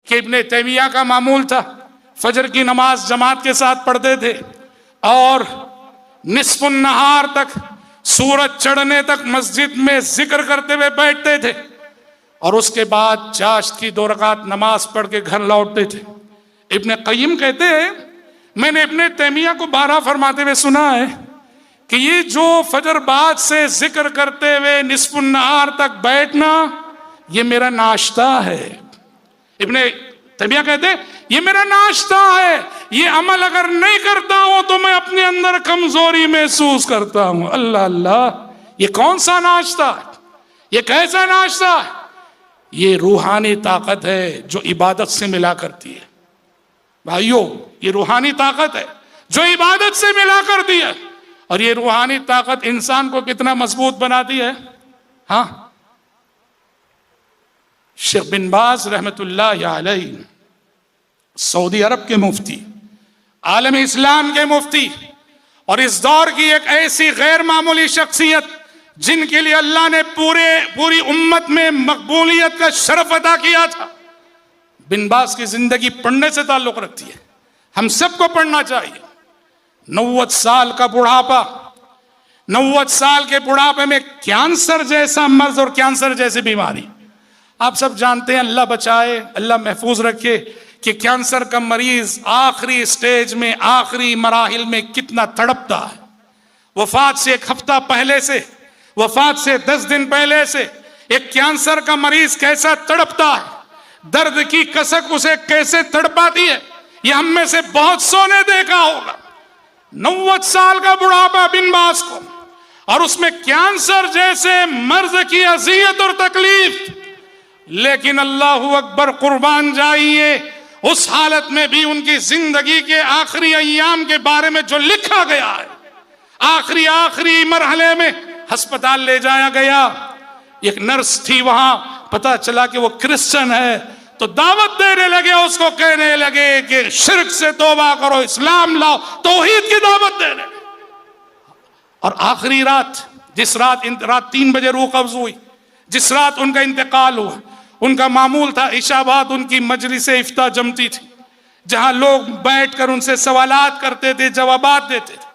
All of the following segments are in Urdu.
کہ ابن تیمیہ کا معمول تھا فجر کی نماز جماعت کے ساتھ پڑھتے تھے اور نصف النہار تک سورج چڑھنے تک مسجد میں ذکر کرتے ہوئے بیٹھتے تھے اور اس کے بعد چاشت کی 2 رکعت نماز پڑھ کے گھر لوٹتے تھے۔ ابن قیم کہتے ہیں میں نے ابن تیمیہ کو بارہا فرماتے ہوئے سنا ہے کہ یہ جو فجر بعد سے ذکر کرتے ہوئے نصف النہار تک بیٹھنا یہ میرا ناشتہ ہے۔ ابن تیمیہ کہتے ہیں یہ میرا ناشتہ ہے، یہ عمل اگر نہیں کرتا ہوں تو میں اپنے اندر کمزوری محسوس کرتا ہوں۔ اللہ اللہ، یہ کون سا ناشتہ ہے؟ یہ کیسا ناشتہ ہے؟ یہ روحانی طاقت ہے جو عبادت سے ملا کرتی ہے۔ بھائیو، یہ روحانی طاقت ہے جو عبادت سے ملا کرتی ہے، اور یہ روحانی طاقت انسان کو کتنا مضبوط بناتی ہے۔ ہاں، شیخ بن باز رحمت اللہ علیہ سعودی عرب کے مفتی، عالم اسلام کے مفتی، اور اس دور کی ایک ایسی غیر معمولی شخصیت جن کے لیے اللہ نے پوری امت میں مقبولیت کا شرف عطا کیا تھا۔ بن باز کی زندگی پڑھنے سے تعلق رکھتی ہے، ہم سب کو پڑھنا چاہیے۔ 90 سال کا بڑھاپا، 90 سال کے بڑھاپے میں کینسر جیسا مرض اور کینسر جیسی بیماری، آپ سب جانتے ہیں، اللہ بچائے، اللہ محفوظ رکھے کہ کینسر کا مریض آخری سٹیج میں، آخری مراحل میں کتنا تڑپتا ہے۔ وفات سے 1 ہفتہ پہلے سے، وفات سے 10 دن پہلے سے ایک کینسر کا مریض کیسا تڑپتا ہے، درد کی کسک اسے کیسے تڑپاتی ہے، یہ ہم میں سے بہت سو نے دیکھا ہوگا۔ 90 سال کا بڑھاپا بن باز کو، اور اس میں کینسر جیسے مرض کی اذیت اور تکلیف، لیکن اللہ اکبر، قربان جائیے، اس حالت میں بھی ان کی زندگی کے آخری ایام کے بارے میں جو لکھا گیا ہے، آخری مرحلے میں ہسپتال لے جایا گیا، ایک نرس تھی وہاں، پتا چلا کہ وہ کرسچن ہے، تو دعوت دینے لگے، اس کو کہنے لگے کہ شرک سے توبہ کرو، اسلام لاؤ، توحید کی دعوت دینے لگے۔ اور آخری رات، جس رات 3 بجے روح قبض ہوئی، جس رات ان کا انتقال ہوا، ان کا معمول تھا عشاء بعد ان کی مجلس افتاء جمتی تھی، جہاں لوگ بیٹھ کر ان سے سوالات کرتے تھے، جوابات دیتے تھے۔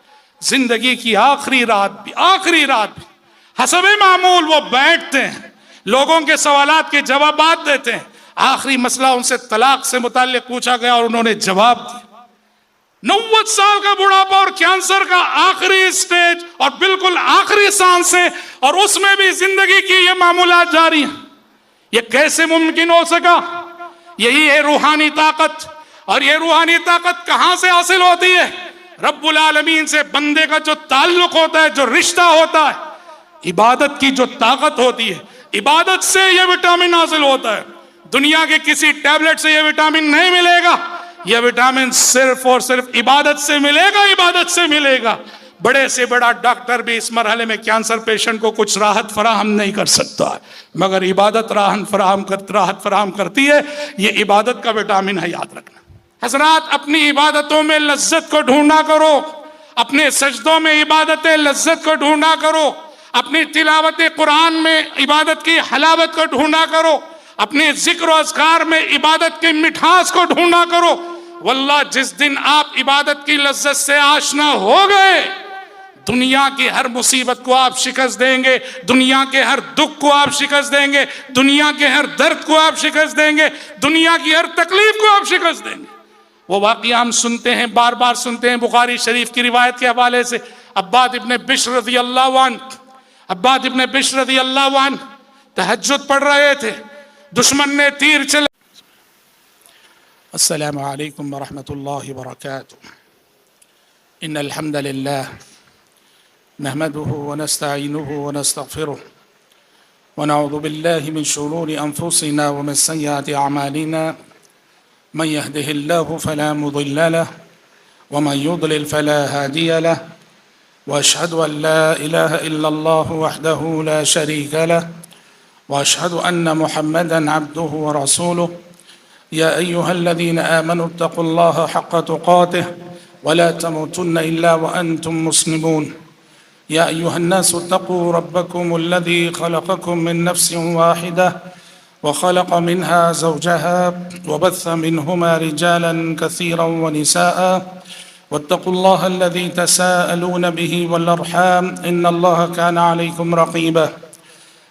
زندگی کی آخری رات بھی حسب معمول وہ بیٹھتے ہیں، لوگوں کے سوالات کے جوابات دیتے ہیں۔ آخری مسئلہ ان سے طلاق سے متعلق پوچھا گیا اور انہوں نے جواب دیا۔ 90 سال کا بڑھاپا اور کینسر کا آخری سٹیج اور بالکل آخری سانسیں، اور اس میں بھی زندگی کی یہ معمولات جاری ہیں۔ یہ کیسے ممکن ہو سکا؟ یہی ہے روحانی طاقت، اور یہ روحانی طاقت کہاں سے حاصل ہوتی ہے؟ رب العالمین سے بندے کا جو تعلق ہوتا ہے، جو رشتہ ہوتا ہے، عبادت کی جو طاقت ہوتی ہے، عبادت سے یہ وٹامن حاصل ہوتا ہے۔ دنیا کے کسی ٹیبلٹ سے یہ وٹامن نہیں ملے گا، یہ وٹامن صرف اور صرف عبادت سے ملے گا، عبادت سے ملے گا۔ بڑے سے بڑا ڈاکٹر بھی اس مرحلے میں کینسر پیشنٹ کو کچھ راحت فراہم نہیں کر سکتا، مگر عبادت راحت فراہم کرتی ہے۔ یہ عبادت کا وٹامن ہے، یاد رکھنا۔ حضرات، اپنی عبادتوں میں لذت کو ڈھونڈا کرو، اپنے سجدوں میں عبادت لذت کو ڈھونڈا کرو، اپنی تلاوت قرآن میں عبادت کی حلاوت کو ڈھونڈا کرو، اپنے ذکر و اذکار میں عبادت کی مٹھاس کو ڈھونڈا کرو۔ واللہ جس دن آپ عبادت کی لذت سے آشنا ہو گئے، دنیا کی ہر مصیبت کو آپ شکست دیں گے، دنیا کے ہر دکھ کو آپ شکست دیں گے، دنیا کے ہر درد کو آپ شکست دیں گے، دنیا کی ہر تکلیف کو آپ شکست دیں گے۔ وہ واقعہ ہم سنتے ہیں، بار بار سنتے ہیں، بخاری شریف کی روایت کے حوالے سے، عباد ابن بشر رضی اللہ عنہ تہجد پڑھ رہے تھے، دشمن نے تیر چلا۔ السلام علیکم ورحمۃ اللہ وبرکاتہ۔ ان الحمد للہ نحمده ونستعینه ونستغفره ونعوذ باللہ من شرور انفسنا ومن سیئات اعمالنا، من يهده الله فلا مضل له ومن يضلل فلا هادي له، واشهد ان لا اله الا الله وحده لا شريك له، واشهد ان محمدا عبده ورسوله۔ يا ايها الذين آمنوا اتقوا الله حق تقاته ولا تموتن الا وانتم مسلمون۔ يا ايها الناس اتقوا ربكم الذي خلقكم من نفس واحدة وخلق منها زوجها وبث منهما رجالا كثيرا ونساء واتقوا الله الذي تساءلون به والأرحام إن الله كان عليكم رقيبا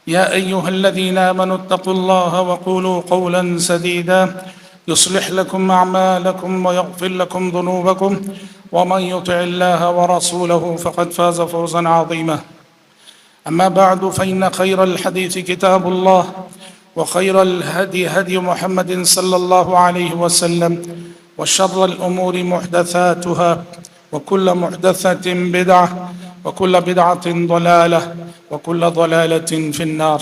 يا أيها الذين آمنوا اتقوا الله وقولوا قولا سديدا يصلح لكم أعمالكم ويغفر لكم ذنوبكم ومن يطع الله ورسوله فقد فاز فوزا عظيما أما بعد فإن خير الحديث كتاب الله وخير الهدي هدي محمد صلى الله عليه وسلم وشر الأمور محدثاتها وكل محدثة بدعة وكل بدعة ضلالة وكل ضلالة في النار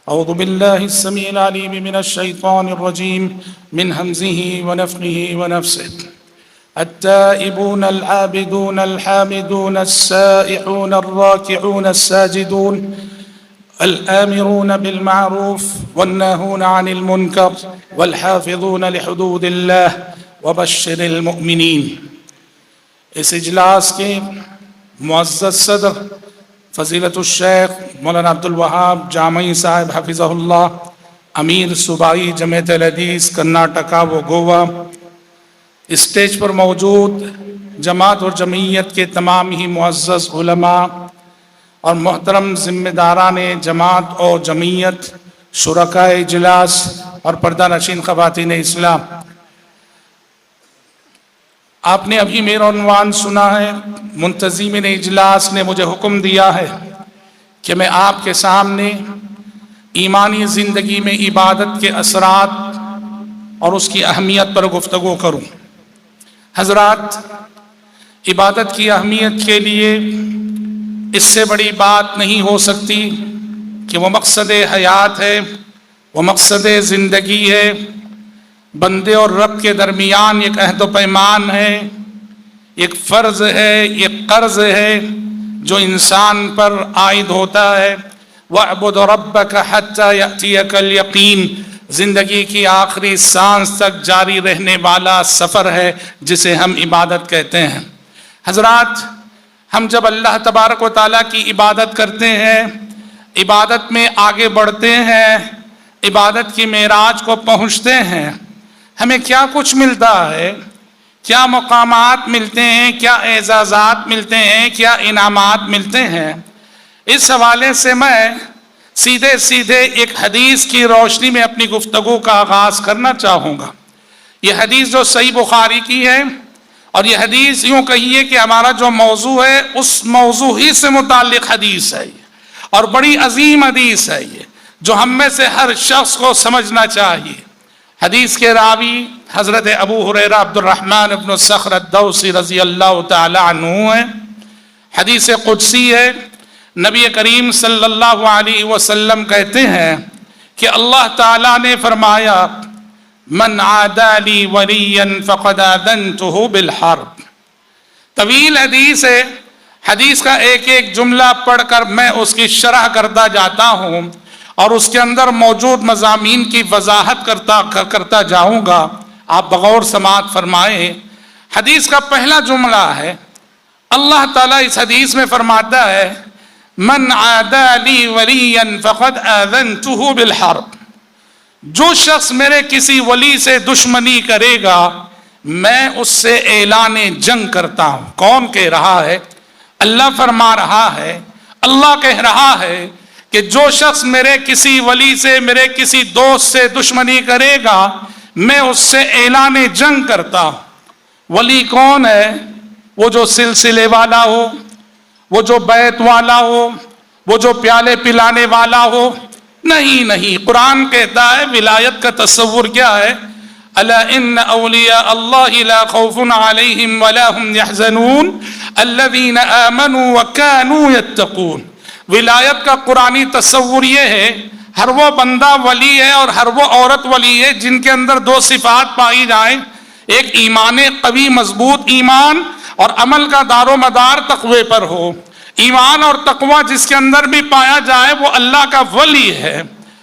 أعوذ بالله السميع العليم من الشيطان الرجيم من همزه ونفخه ونفسه التائبون العابدون الحامدون السائحون الراكعون الساجدون الآمرون بالمعروف والناهون عن المنكر والحافظون لحدود الله وبشر المؤمنين. اس اجلاس کے معزز صدر فضیلت الشیخ مولانا عبدالوہاب جامعی صاحب حفظہ اللہ، امیر صوبائی جمعیت الحدیث کرناٹکا و گوا، اسٹیج پر موجود جماعت اور جمعیت کے تمام ہی معزز علماء اور محترم ذمہ داران جماعت اور جمعیت، شرکائے اجلاس اور پردہ نشین خواتین اسلام، آپ نے ابھی میرا عنوان سنا ہے۔ منتظمین اجلاس نے مجھے حکم دیا ہے کہ میں آپ کے سامنے ایمانی زندگی میں عبادت کے اثرات اور اس کی اہمیت پر گفتگو کروں۔ حضرات، عبادت کی اہمیت کے لیے اس سے بڑی بات نہیں ہو سکتی کہ وہ مقصد حیات ہے، وہ مقصد زندگی ہے، بندے اور رب کے درمیان ایک عہد و پیمان ہے، ایک فرض ہے، ایک قرض ہے جو انسان پر عائد ہوتا ہے۔ وَاعْبُدْ رَبَّكَ حَتَّى يَأْتِيَكَ الْيَقِينُ، زندگی کی آخری سانس تک جاری رہنے والا سفر ہے جسے ہم عبادت کہتے ہیں۔ حضرات، ہم جب اللہ تبارک و تعالیٰ کی عبادت کرتے ہیں، عبادت میں آگے بڑھتے ہیں، عبادت کی معراج کو پہنچتے ہیں، ہمیں کیا کچھ ملتا ہے، کیا مقامات ملتے ہیں، کیا اعزازات ملتے ہیں، کیا انعامات ملتے ہیں، اس حوالے سے میں سیدھے ایک حدیث کی روشنی میں اپنی گفتگو کا آغاز کرنا چاہوں گا۔ یہ حدیث جو صحیح بخاری کی ہے، اور یہ حدیث یوں کہیے کہ ہمارا جو موضوع ہے اس موضوع ہی سے متعلق حدیث ہے، اور بڑی عظیم حدیث ہے یہ، جو ہم میں سے ہر شخص کو سمجھنا چاہیے۔ حدیث کے راوی حضرت ابو ہریرہ عبد الرحمن بن صخر الدوسی رضی اللہ تعالی عنہ ہیں۔ حدیث قدسی ہے، نبی کریم صلی اللہ علیہ وسلم کہتے ہیں کہ اللہ تعالیٰ نے فرمایا، من عادى لي وليا فقد آذنته بالحرب۔ طویل حدیث ہے، حدیث کا ایک ایک جملہ پڑھ کر میں اس کی شرح کرتا جاتا ہوں اور اس کے اندر موجود مضامین کی وضاحت کرتا جاؤں گا، آپ بغور سماعت فرمائیں۔ حدیث کا پہلا جملہ ہے، اللہ تعالیٰ اس حدیث میں فرماتا ہے، من عادى لي وليا فقد آذنته بالحرب۔ جو شخص میرے کسی ولی سے دشمنی کرے گا، میں اس سے اعلان جنگ کرتا ہوں۔ کون کہہ رہا ہے؟ اللہ فرما رہا ہے، اللہ کہہ رہا ہے کہ جو شخص میرے کسی ولی سے، میرے کسی دوست سے دشمنی کرے گا، میں اس سے اعلان جنگ کرتا ہوں۔ ولی کون ہے؟ وہ جو سلسلے والا ہو، وہ جو بیت والا ہو، وہ جو پیالے پلانے والا ہو، نہیں، قرآن کہتا ہے ولایت کا تصور کیا ہے؟ الا ان اولیاء اللہ لا خوف علیہم ولا هم يحزنون الذین آمنوا وكانوا يتقون۔ ولایت کا قرآنی تصور یہ ہے، ہر وہ بندہ ولی ہے اور ہر وہ عورت ولی ہے جن کے اندر دو صفات پائی جائیں، ایک ایمان قوی مضبوط ایمان اور عمل کا دار و مدار تقوی پر ہو۔ ایمان اور تقوی جس کے اندر بھی پایا جائے وہ اللہ کا ولی ہے۔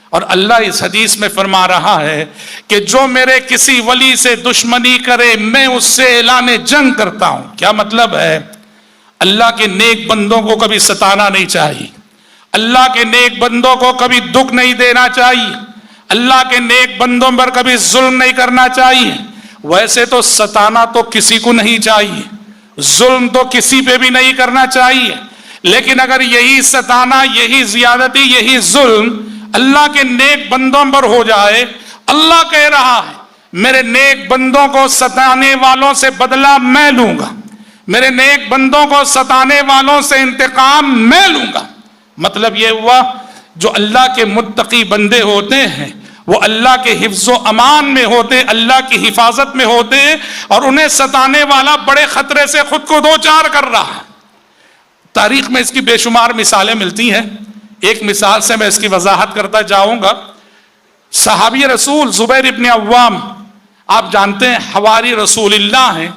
اور اللہ اس حدیث میں فرما رہا ہے کہ جو میرے کسی ولی سے دشمنی کرے میں اس سے اعلان جنگ کرتا ہوں۔ کیا مطلب ہے؟ اللہ کے نیک بندوں کو کبھی ستانا نہیں چاہیے، اللہ کے نیک بندوں کو کبھی دکھ نہیں دینا چاہیے، اللہ کے نیک بندوں پر کبھی ظلم نہیں کرنا چاہیے. ویسے تو ستانا تو کسی کو نہیں چاہیے, ظلم تو کسی پہ بھی نہیں کرنا چاہیے, لیکن اگر یہی ستانا, یہی زیادتی, یہی ظلم اللہ کے نیک بندوں پر ہو جائے, اللہ کہہ رہا ہے میرے نیک بندوں کو ستانے والوں سے بدلہ میں لوں گا, میرے نیک بندوں کو ستانے والوں سے انتقام میں لوں گا. مطلب یہ ہوا جو اللہ کے متقی بندے ہوتے ہیں وہ اللہ کے حفظ و امان میں ہوتے, اللہ کی حفاظت میں ہوتے, اور انہیں ستانے والا بڑے خطرے سے خود کو دوچار کر رہا ہے. تاریخ میں اس کی بے شمار مثالیں ملتی ہیں. ایک مثال سے میں اس کی وضاحت کرتا جاؤں گا. صحابی رسول زبیر ابن عوام, آپ جانتے ہیں حواری رسول اللہ ہیں,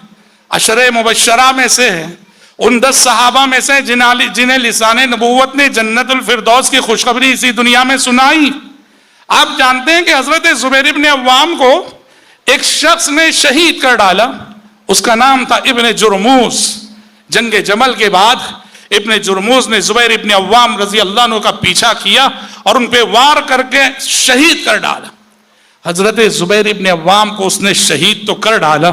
عشرہ مبشرہ میں سے ہیں, ان 10 صحابہ میں سے جنہیں لسان نبوت نے جنت الفردوس کی خوشخبری اسی دنیا میں سنائی. آپ جانتے ہیں کہ حضرت زبیر ابن عوام کو ایک شخص نے شہید کر ڈالا, اس کا نام تھا ابن جرموز. جنگ جمل کے بعد ابن جرموز نے زبیر ابن عوام رضی اللہ عنہ کا پیچھا کیا اور ان پہ وار کر کے شہید کر ڈالا. حضرت زبیر ابن عوام کو اس نے شہید تو کر ڈالا,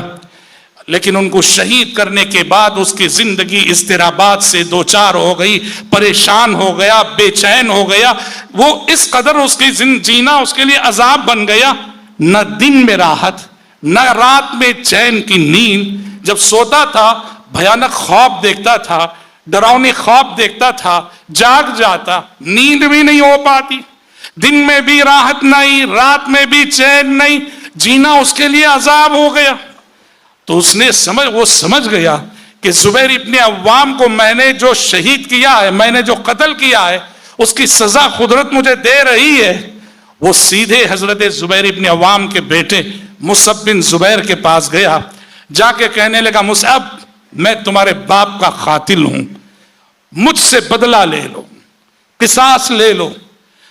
لیکن ان کو شہید کرنے کے بعد اس کی زندگی اضطرابات سے دوچار ہو گئی, پریشان ہو گیا, بے چین ہو گیا. وہ اس قدر اس کی جینا اس کے لیے عذاب بن گیا, نہ دن میں راحت نہ رات میں چین کی نیند. جب سوتا تھا بھیانک خواب دیکھتا تھا, ڈراؤنی خواب دیکھتا تھا, جاگ جاتا, نیند بھی نہیں ہو پاتی, دن میں بھی راحت نہیں, رات میں بھی چین نہیں, جینا اس کے لیے عذاب ہو گیا. تو وہ سمجھ گیا کہ زبیر ابن عوام کو میں نے جو شہید کیا ہے, میں نے جو قتل کیا ہے, اس کی سزا قدرت مجھے دے رہی ہے. وہ سیدھے حضرت زبیر ابن عوام کے بیٹے مصعب بن زبیر کے پاس گیا, جا کے کہنے لگا مصعب میں تمہارے باپ کا قاتل ہوں, مجھ سے بدلہ لے لو, قصاص لے لو,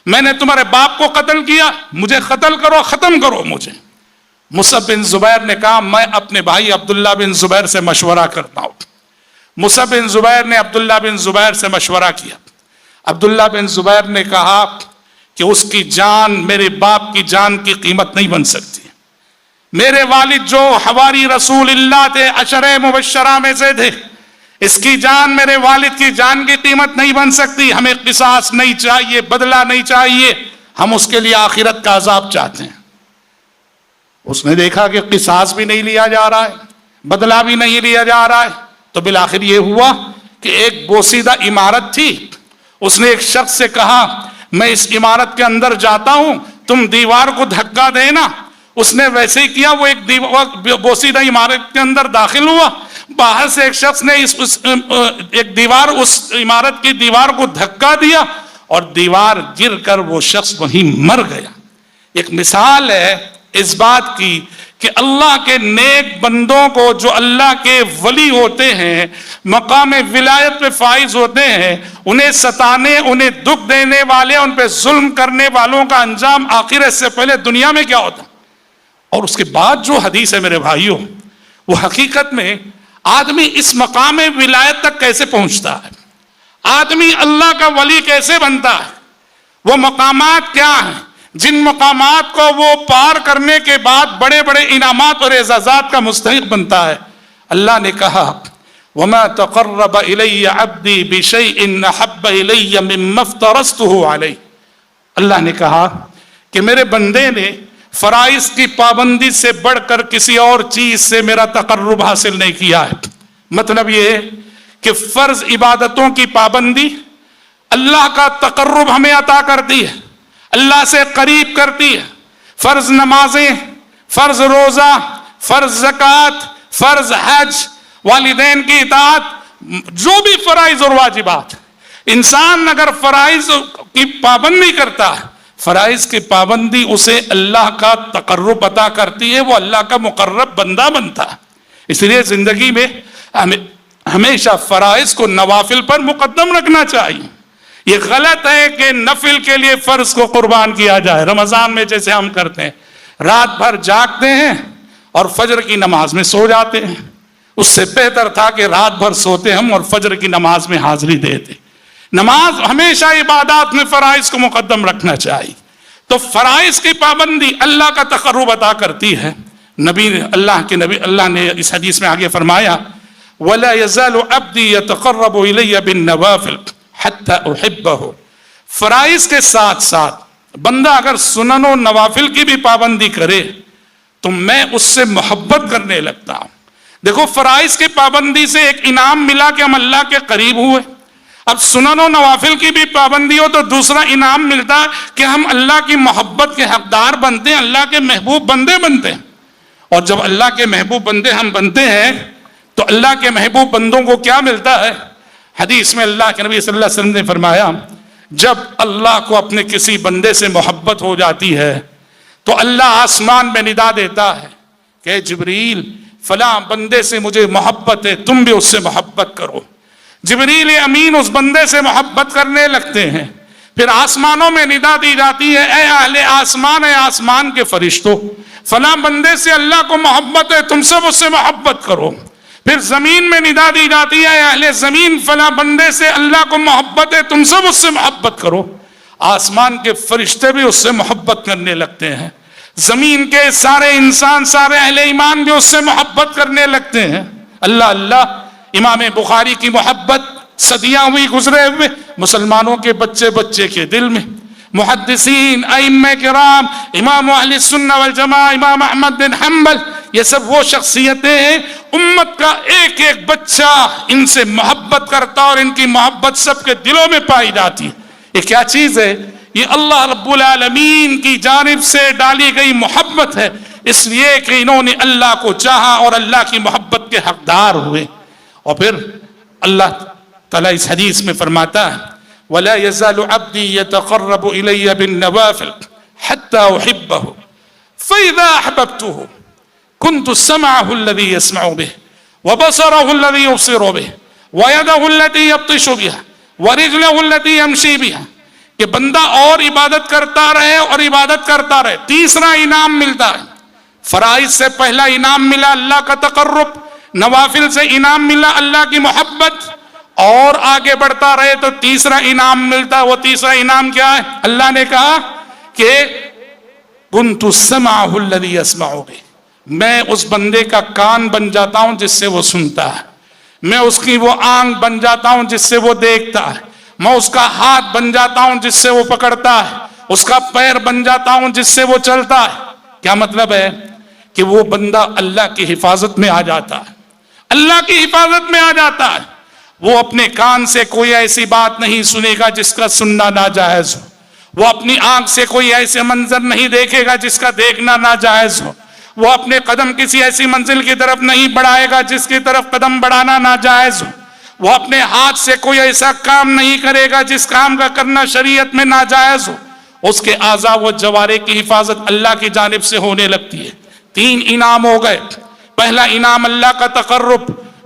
میں نے تمہارے باپ کو قتل کیا, مجھے قتل کرو, ختم کرو مجھے. مصعب بن زبیر نے کہا میں اپنے بھائی عبداللہ بن زبیر سے مشورہ کرتا ہوں. مصعب بن زبیر نے عبداللہ بن زبیر سے مشورہ کیا. عبداللہ بن زبیر نے کہا کہ اس کی جان میرے باپ کی جان کی قیمت نہیں بن سکتی. میرے والد جو حواری رسول اللہ تھے, عشرہ مبشرہ میں سے تھے, اس کی جان میرے والد کی جان کی قیمت نہیں بن سکتی. ہمیں قصاص نہیں چاہیے, بدلہ نہیں چاہیے, ہم اس کے لیے آخرت کا عذاب چاہتے ہیں. اس نے دیکھا کہ قصاص بھی نہیں لیا جا رہا ہے, بدلہ بھی نہیں لیا جا رہا ہے, تو بالآخر یہ ہوا کہ ایک بوسیدہ عمارت تھی, اس نے ایک شخص سے کہا میں اس عمارت کے اندر جاتا ہوں, تم دیوار کو دھکا دینا. اس نے ویسے ہی کیا, وہ ایک بوسیدہ عمارت کے اندر داخل ہوا, باہر سے ایک شخص نے اس عمارت کی دیوار کو دھکا دیا اور دیوار گر کر وہ شخص وہیں مر گیا. ایک مثال ہے اس بات کی کہ اللہ کے نیک بندوں کو جو اللہ کے ولی ہوتے ہیں, مقام ولایت پہ فائز ہوتے ہیں, انہیں ستانے, انہیں دکھ دینے والے, ان پہ ظلم کرنے والوں کا انجام آخرت سے پہلے دنیا میں کیا ہوتا. اور اس کے بعد جو حدیث ہے میرے بھائیوں, وہ حقیقت میں آدمی اس مقام ولایت تک کیسے پہنچتا ہے, آدمی اللہ کا ولی کیسے بنتا ہے, وہ مقامات کیا ہیں جن مقامات کو وہ پار کرنے کے بعد بڑے بڑے انعامات اور اعزازات کا مستحق بنتا ہے. اللہ نے کہا وَمَا تَقَرَّبَ إِلَيَّ عَبْدِي بِشَيْءٍ أَحَبَّ إِلَيَّ مِمَّا افْتَرَضْتُهُ عَلَيْهِ. اللہ نے کہا کہ میرے بندے نے فرائض کی پابندی سے بڑھ کر کسی اور چیز سے میرا تقرب حاصل نہیں کیا ہے. مطلب یہ ہے کہ فرض عبادتوں کی پابندی اللہ کا تقرب ہمیں عطا کرتی ہے, اللہ سے قریب کرتی ہے. فرض نمازیں, فرض روزہ, فرض زکوٰۃ, فرض حج, والدین کی اطاعت, جو بھی فرائض اور واجبات, انسان اگر فرائض کی پابندی کرتا ہے, فرائض کی پابندی اسے اللہ کا تقرب عطا کرتی ہے, وہ اللہ کا مقرب بندہ بنتا ہے. اس لیے زندگی میں ہمیشہ فرائض کو نوافل پر مقدم رکھنا چاہیے. یہ غلط ہے کہ نفل کے لیے فرض کو قربان کیا جائے. رمضان میں جیسے ہم کرتے ہیں, رات بھر جاگتے ہیں اور فجر کی نماز میں سو جاتے ہیں. اس سے بہتر تھا کہ رات بھر سوتے ہم اور فجر کی نماز میں حاضری دیتے. نماز ہمیشہ عبادات میں فرائض کو مقدم رکھنا چاہیے. تو فرائض کی پابندی اللہ کا تقرب عطا کرتی ہے. اللہ نے اس حدیث میں آگے فرمایا وَلَا يَزَالُ عَبْدِي يَتَقَرَّبُ إِلَيَّ بِالنَّوَافِلِ حَتَّى أُحِبَّهُ. فرائض کے ساتھ ساتھ بندہ اگر سنن و نوافل کی بھی پابندی کرے تو میں اس سے محبت کرنے لگتا ہوں. دیکھو فرائض کی پابندی سے ایک انعام ملا کہ ہم اللہ کے قریب ہوئے. اب سنن و نوافل کی بھی پابندی ہو تو دوسرا انعام ملتا ہے کہ ہم اللہ کی محبت کے حقدار بنتے ہیں, اللہ کے محبوب بندے بنتے ہیں. اور جب اللہ کے محبوب بندے ہم بنتے ہیں تو اللہ کے محبوب بندوں کو کیا ملتا ہے؟ حدیث میں اللہ کے نبی صلی اللہ علیہ وسلم نے فرمایا جب اللہ کو اپنے کسی بندے سے محبت ہو جاتی ہے تو اللہ آسمان میں ندا دیتا ہے کہ جبریل فلاں بندے سے مجھے محبت ہے, تم بھی اس سے محبت کرو. جبریل امین اس بندے سے محبت کرنے لگتے ہیں. پھر آسمانوں میں ندا دی جاتی ہے اے اہل آسمان, اے آسمان کے فرشتوں, فلاں بندے سے اللہ کو محبت ہے, تم سب اس سے محبت کرو. پھر زمین میں ندا دی جاتی ہے اے اہل زمین, فلاں بندے سے اللہ کو محبت ہے, تم سب اس سے محبت کرو. آسمان کے فرشتے بھی اس سے محبت کرنے لگتے ہیں. زمین کے سارے انسان, سارے اہل ایمان بھی اس سے محبت کرنے لگتے ہیں. اللہ اللہ. امام بخاری کی محبت صدیاں ہوئی گزرے ہوئے مسلمانوں کے بچے بچے کے دل میں. محدثین, ائمہ کرام, امام اہل السنہ والجماعہ, امام احمد بن حنبل, یہ سب وہ شخصیتیں ہیں امت کا ایک ایک بچہ ان سے محبت کرتا اور ان کی محبت سب کے دلوں میں پائی جاتی ہے. یہ کیا چیز ہے؟ یہ اللہ رب العالمین کی جانب سے ڈالی گئی محبت ہے, اس لیے کہ انہوں نے اللہ کو چاہا اور اللہ کی محبت کے حقدار ہوئے. اور پھر اللہ تعالیٰ اس حدیث میں فرماتا ہے وَلَا يَزَالُ عَبْدِي يَتَقَرَّبُ إِلَيَّ بِالنَّوَافِلِ حَتَّى أُحِبَّهُ فَإِذَا أَحْبَبْتُهُ كُنْتُ سَمْعَهُ الَّذِي يَسْمَعُ بِهِ وَبَصَرَهُ الَّذِي يُبْصِرُ بِهِ وَيَدَهُ الَّتِي يَبْطِشُ بِهَا وَرِجْلَهُ الَّتِي يَمْشِي بِهَا. کہ بندہ اور عبادت کرتا رہے اور عبادت کرتا رہے. تیسرا انعام ملتا ہے. فرائض سے پہلا انعام ملا اللہ کا تقرب, نوافل سے انعام ملا اللہ کی محبت, اور آگے بڑھتا رہے تو تیسرا انعام ملتا. وہ تیسرا انعام کیا ہے؟ اللہ نے کہا کہ كنت سمعه الذي يسمع به, میں اس بندے کا کان بن جاتا ہوں جس سے وہ سنتا ہے, میں اس کی وہ آنکھ بن جاتا ہوں جس سے وہ دیکھتا ہے, میں اس کا ہاتھ بن جاتا ہوں جس سے وہ پکڑتا ہے, اس کا پیر بن جاتا ہوں جس سے وہ چلتا ہے. کیا مطلب ہے؟ کہ وہ بندہ اللہ کی حفاظت میں آ جاتا ہے, اللہ کی حفاظت میں آ جاتا ہے. وہ اپنے کان سے کوئی ایسی بات نہیں سنے گا جس کا سننا ناجائز ہو, وہ اپنی آنکھ سے کوئی ایسے منظر نہیں دیکھے گا جس کا دیکھنا ناجائز ہو, وہ اپنے قدم کسی ایسی منزل کی طرف نہیں بڑھائے گا جس کی طرف قدم بڑھانا ناجائز ہو, وہ اپنے ہاتھ سے کوئی ایسا کام نہیں کرے گا جس کام کا کرنا شریعت میں ناجائز ہو. اس کے اعضاء و جوارح کی حفاظت اللہ کی جانب سے ہونے لگتی ہے. 3 انعام ہو گئے. پہلا انعام اللہ کا تقرب,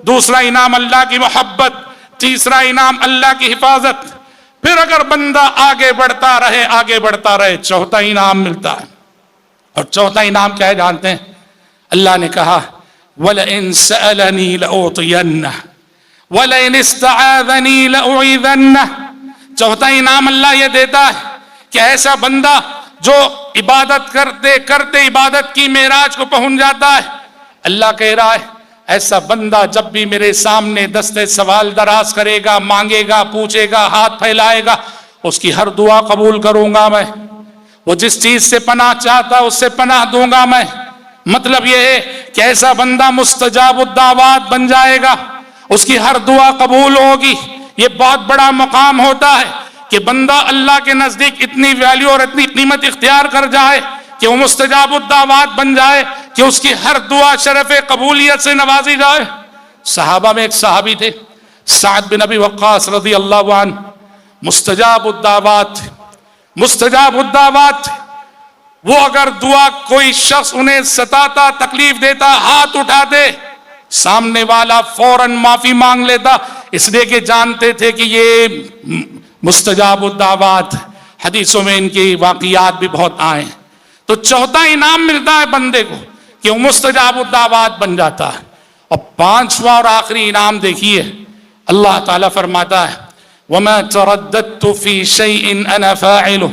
دوسرا انعام اللہ کی محبت, تیسرا انعام اللہ کی حفاظت. پھر اگر بندہ آگے بڑھتا رہے چوتھا انعام ملتا ہے. اور چوتھا انعام کیا ہے جانتے ہیں؟ اللہ نے کہا وَلَئِن سَأَلَنِي لَأُعْطِيَنَّهُ وَلَئِنِ اسْتَعَاذَنِي لَأُعِيذَنَّهُ. چوتھا انعام اللہ یہ دیتا ہے کہ ایسا بندہ جو عبادت کرتے کرتے عبادت کی معراج کو پہنچ جاتا ہے, اللہ کہہ رہا ہے ایسا بندہ جب بھی میرے سامنے دستے سوال دراز کرے گا, مانگے گا, پوچھے گا, ہاتھ پھیلائے گا, اس کی ہر دعا قبول کروں گا میں. وہ جس چیز سے پناہ چاہتا اس سے پناہ دوں گا میں. مطلب یہ ہے کہ ایسا بندہ مستجاب الدعوات بن جائے گا, اس کی ہر دعا قبول ہوگی. یہ بہت بڑا مقام ہوتا ہے کہ بندہ اللہ کے نزدیک اتنی ویلیو اور اتنی قیمت اختیار کر جائے کہ وہ مستجاب الدعوات بن جائے, کہ اس کی ہر دعا شرف قبولیت سے نوازی جائے. صحابہ میں ایک صحابی تھے سعد بن ابی وقاص رضی اللہ عنہ, مستجاب الدعوات. وہ اگر دعا کوئی شخص انہیں ستاتا, تکلیف دیتا, ہاتھ اٹھاتے, سامنے والا فوراً معافی مانگ لیتا, اس لیے کہ جانتے تھے کہ یہ مستجاب الدعوات. حدیثوں میں ان کی واقعات بھی بہت آئے. تو چوتھا انعام ملتا ہے بندے کو کہ وہ مستجاب الدعوات بن جاتا ہے. اور 5واں اور آخری انعام دیکھیے, اللہ تعالیٰ فرماتا ہے وَمَا تَرَدَّدْتُ فِي شَيْءٍ أَنَا فَاعِلُهُ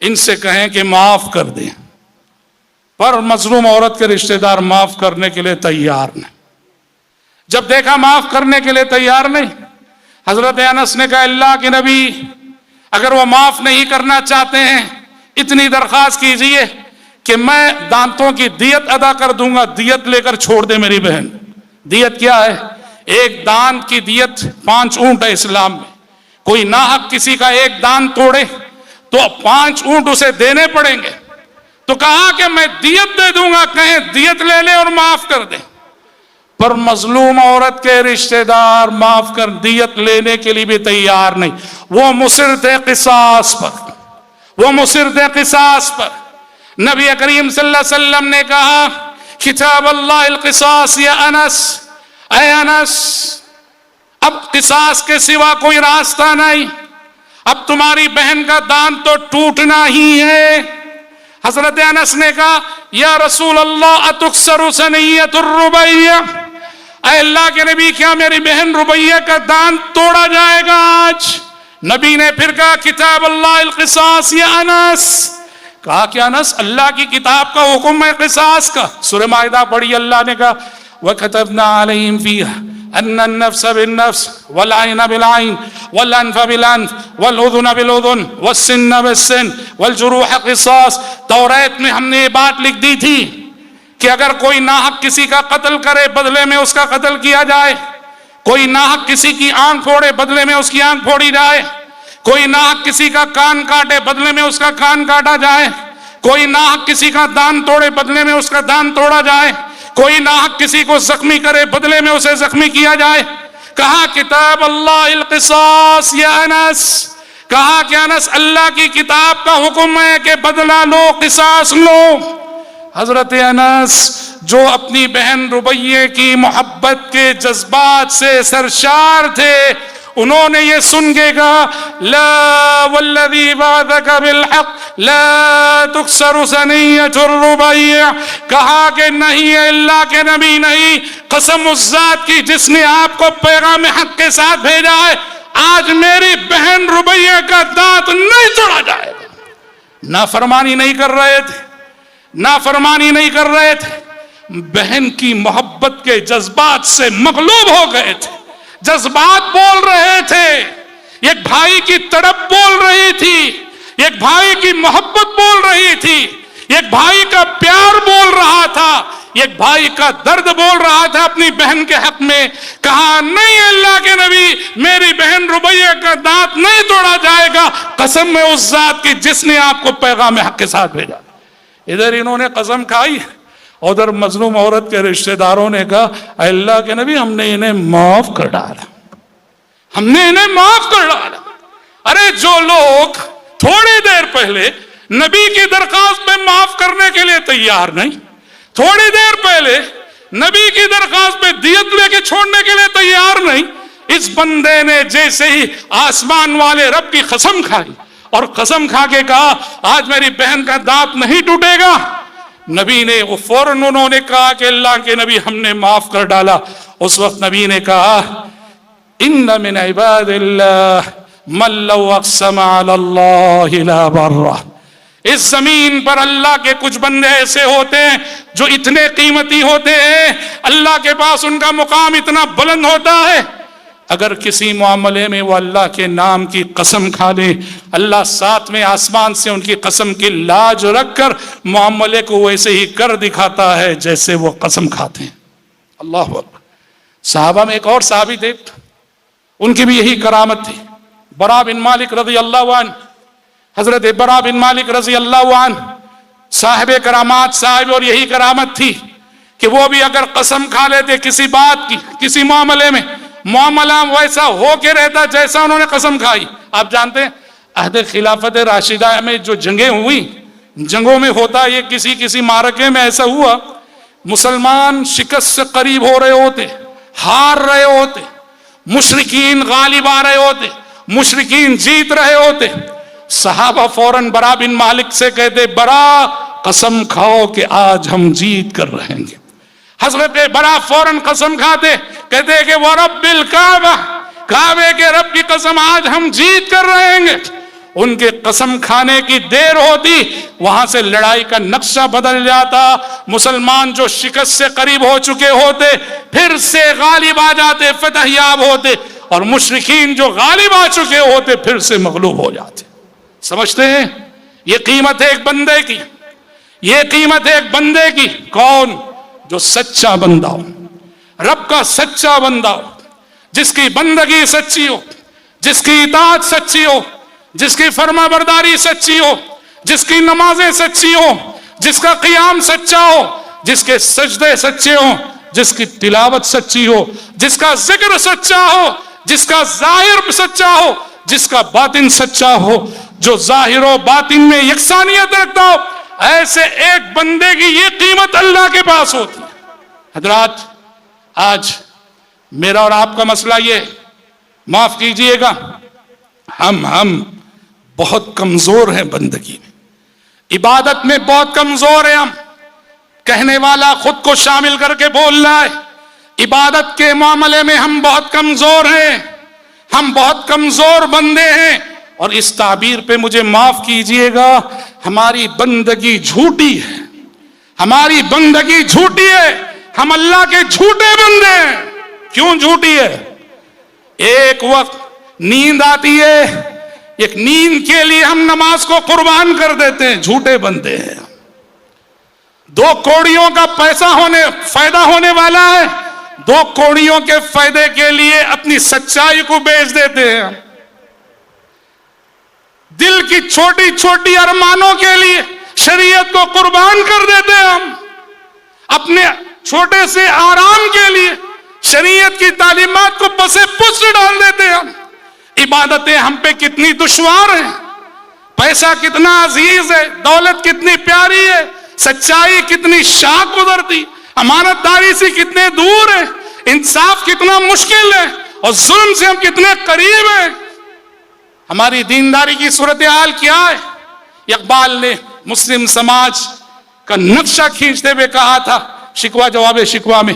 ان سے کہیں کہ معاف کر دیں، پر مظلوم عورت کے رشتہ دار معاف کرنے کے لیے تیار نہیں۔ جب دیکھا معاف کرنے کے لیے تیار نہیں، حضرت انس نے کہا اللہ کے نبی اگر وہ معاف نہیں کرنا چاہتے ہیں اتنی درخواست کیجئے کہ میں دانتوں کی دیت ادا کر دوں گا، دیت لے کر چھوڑ دے میری بہن۔ دیت کیا ہے؟ ایک دانت کی دیت 5 اونٹ ہے اسلام میں۔ کوئی ناحق کسی کا ایک دانت توڑے تو 5 اونٹ اسے دینے پڑیں گے، تو کہا کہ میں دیت دے دوں گا، کہیں دیت لے لے اور معاف کر دے۔ پر مظلوم عورت کے رشتہ دار معاف کر دیت لینے کے لیے بھی تیار نہیں، وہ مصر تھے قصاص پر، وہ مصر تھے قصاص پر۔ نبی کریم صلی اللہ علیہ وسلم نے کہا کتاب اللہ القصاص یا انس، اے انس اب قصاص کے سوا کوئی راستہ نہیں، اب تمہاری بہن کا دانت تو ٹوٹنا ہی ہے۔ حضرت انس نے کہا یا رسول اللہ اتکسر ثنیۃ الربیع، اے اللہ کے نبی کیا میری بہن ربیہ کا دانت توڑا جائے گا آج؟ نبی نے پھر کہا کتاب اللہ القصاص یا انس، کہا کہ انس اللہ کی کتاب کا حکم ہے قصاص کا۔ سورہ مائدہ پڑھی، اللہ نے کہا وَكَتَبْنَا عَلَيْهِمْ فِيهَا أَنَّ النَّفْسَ بِالنَّفْسِ وَالْعَيْنَ بِالْعَيْنِ وَالْأَنْفَ بِالْأَنْفِ وَالْأُذُنَ بِالْأُذُنِ وَالسِّنَّ بِالسِّنِّ وَالْجُرُوحَ قِصَاص۔ توریت میں ہم نے یہ بات لکھ دی تھی کہ اگر کوئی ناحق کسی کا قتل کرے بدلے میں اس کا قتل کیا جائے، کوئی ناحق کسی کی آنکھ پھوڑے بدلے میں اس کی آنکھ پھوڑی جائے، کوئی ناحق کسی کا کان کاٹے بدلے میں اس کا کان کاٹا جائے، کوئی ناحق کسی کا دان توڑے بدلے میں اس کا دان توڑا جائے، کوئی ناحق کسی کو زخمی کرے بدلے میں اسے زخمی کیا جائے۔ کہا کتاب اللہ القصاص یا انس، کہا کہ انس اللہ کی کتاب کا حکم ہے کہ بدلہ لو، قصاص لو۔ حضرت انس جو اپنی بہن ربیہ کی محبت کے جذبات سے سرشار تھے، انہوں نے یہ سن کے کہا لا والذی بعثک بالحق لا تکسر ثنیۃ الربیع، کہا کہ نہیں اللہ کے نبی نہیں، قسم اس ذات کی جس نے آپ کو پیغام حق کے ساتھ بھیجا ہے، آج میری بہن ربیہ کا دانت نہیں توڑا جائے گا۔ نافرمانی نہیں کر رہے تھے، نافرمانی نہیں کر رہے تھے، بہن کی محبت کے جذبات سے مغلوب ہو گئے تھے، جذبات بول رہے تھے، ایک بھائی کی تڑپ بول رہی تھی، ایک بھائی کی محبت بول رہی تھی، ایک بھائی کا پیار بول رہا تھا، ایک بھائی کا درد بول رہا تھا اپنی بہن کے حق میں۔ کہا نہیں اللہ کے نبی میری بہن ربیہ کا دانت نہیں توڑا جائے گا، قسم میں اس ذات کی جس نے آپ کو پیغام حق کے ساتھ بھیجا۔ ادھر انہوں نے قسم کھائی، ادھر مظلوم عورت کے رشتہ داروں نے کہا اے اللہ کے نبی ہم نے انہیں معاف کر ڈالا، ہم نے انہیں معاف کر ڈالا۔ ارے جو لوگ تھوڑی دیر پہلے نبی کی درخواست پہ معاف کرنے کے لیے تیار نہیں، تھوڑی دیر پہلے نبی کی درخواست پہ دیت لے کے چھوڑنے کے لیے تیار نہیں، اس بندے نے جیسے ہی آسمان والے رب کی قسم کھائی اور قسم کھا کے کہا آج میری بہن کا دانت نہیں ٹوٹے گا، نبی نے فوراً انہوں نے کہا کہ اللہ کے نبی ہم نے معاف کر ڈالا۔ اس وقت نبی نے کہا ان من عباد اللہ من لو اقسم علی اللہ لا برہ، اس زمین پر اللہ کے کچھ بندے ایسے ہوتے ہیں جو اتنے قیمتی ہوتے ہیں، اللہ کے پاس ان کا مقام اتنا بلند ہوتا ہے، اگر کسی معاملے میں وہ اللہ کے نام کی قسم کھا لے، اللہ ساتویں آسمان سے ان کی قسم کی لاج رکھ کر معاملے کو ویسے ہی کر دکھاتا ہے جیسے وہ قسم کھاتے ہیں۔ اللہ اکبر۔ صحابہ میں ایک اور صحابی تھے، ان کی بھی یہی کرامت تھی، برا بن مالک رضی اللہ عنہ۔ حضرت برا بن مالک رضی اللہ عنہ صاحب کرامات صاحب، اور یہی کرامت تھی کہ وہ بھی اگر قسم کھا لیتے کسی بات کی، کسی معاملے میں، معاملہ ویسا ہو کے رہتا جیسا انہوں نے قسم کھائی۔ آپ جانتے ہیں عہد خلافت راشدہ میں جو جنگیں ہوئی، جنگوں میں ہوتا یہ کسی معرکے میں ایسا ہوا، مسلمان شکست سے قریب ہو رہے ہوتے، ہار رہے ہوتے، مشرکین غالب آ رہے ہوتے، مشرکین جیت رہے ہوتے، صحابہ فوراً برا بن مالک سے کہتے برا قسم کھاؤ کہ آج ہم جیت کر رہیں گے۔ حضرت برا فوراً قسم کھاتے، کہتے کہ وَرَبِّ الْكَعْبَةِ، کعبے کے رب کی قسم آج ہم جیت کر رہیں گے۔ ان کے قسم کھانے کی دیر ہوتی وہاں سے لڑائی کا نقشہ بدل جاتا. مسلمان جو شکست سے قریب ہو چکے ہوتے پھر سے غالب آ جاتے, فتح یاب ہوتے, اور مشرکین جو غالب آ چکے ہوتے پھر سے مغلوب ہو جاتے. سمجھتے ہیں یہ قیمت ہے ایک بندے کی, یہ قیمت ہے ایک بندے کی. کون؟ جو سچا بندہ ہو, رب کا سچا بندہ ہو, جس کی بندگی سچی ہو, جس کی اطاعت سچی ہو, جس کی فرما برداری سچی ہو, جس کی نمازیں سچی ہو, جس کا قیام سچا ہو, جس کے سجدے سچے ہو, جس کی تلاوت سچی ہو, جس کا ذکر سچا ہو, جس کا ظاہر سچا ہو, جس کا باطن سچا ہو, جو ظاہر و باطن میں یکسانیت رکھتا ہو, ایسے ایک بندے کی یہ قیمت اللہ کے پاس ہوتی ہے. حضرات, آج میرا اور آپ کا مسئلہ یہ, معاف کیجئے گا, ہم بہت کمزور ہیں بندگی میں, عبادت میں بہت کمزور ہیں ہم. کہنے والا خود کو شامل کر کے بول رہا ہے, عبادت کے معاملے میں ہم بہت کمزور ہیں, ہم بہت کمزور بندے ہیں. اور اس تعبیر پہ مجھے معاف کیجئے گا, ہماری بندگی جھوٹی ہے, ہماری بندگی جھوٹی ہے, ہم اللہ کے جھوٹے بندے ہیں. کیوں جھوٹی ہے؟ ایک وقت نیند آتی ہے, ایک نیند کے لیے ہم نماز کو قربان کر دیتے ہیں, جھوٹے بندے ہیں. 2 کوڑیوں کا فائدہ ہونے والا ہے, 2 کوڑیوں کے فائدے کے لیے اپنی سچائی کو بیچ دیتے ہیں. دل کی چھوٹی چھوٹی ارمانوں کے لیے شریعت کو قربان کر دیتے ہیں ہم. اپنے چھوٹے سے آرام کے لیے شریعت کی تعلیمات کو پس پشت ڈال دیتے ہیں ہم. عبادتیں ہم پہ کتنی دشوار ہیں, پیسہ کتنا عزیز ہے, دولت کتنی پیاری ہے, سچائی کتنی شاق گزرتی, امانت داری سے کتنے دور ہے, انصاف کتنا مشکل ہے, اور ظلم سے ہم کتنے قریب ہیں. ہماری دینداری کی صورتحال کیا ہے؟ اقبال نے مسلم سماج کا نقشہ کھینچتے ہوئے کہا تھا شکوہ جواب شکوہ میں,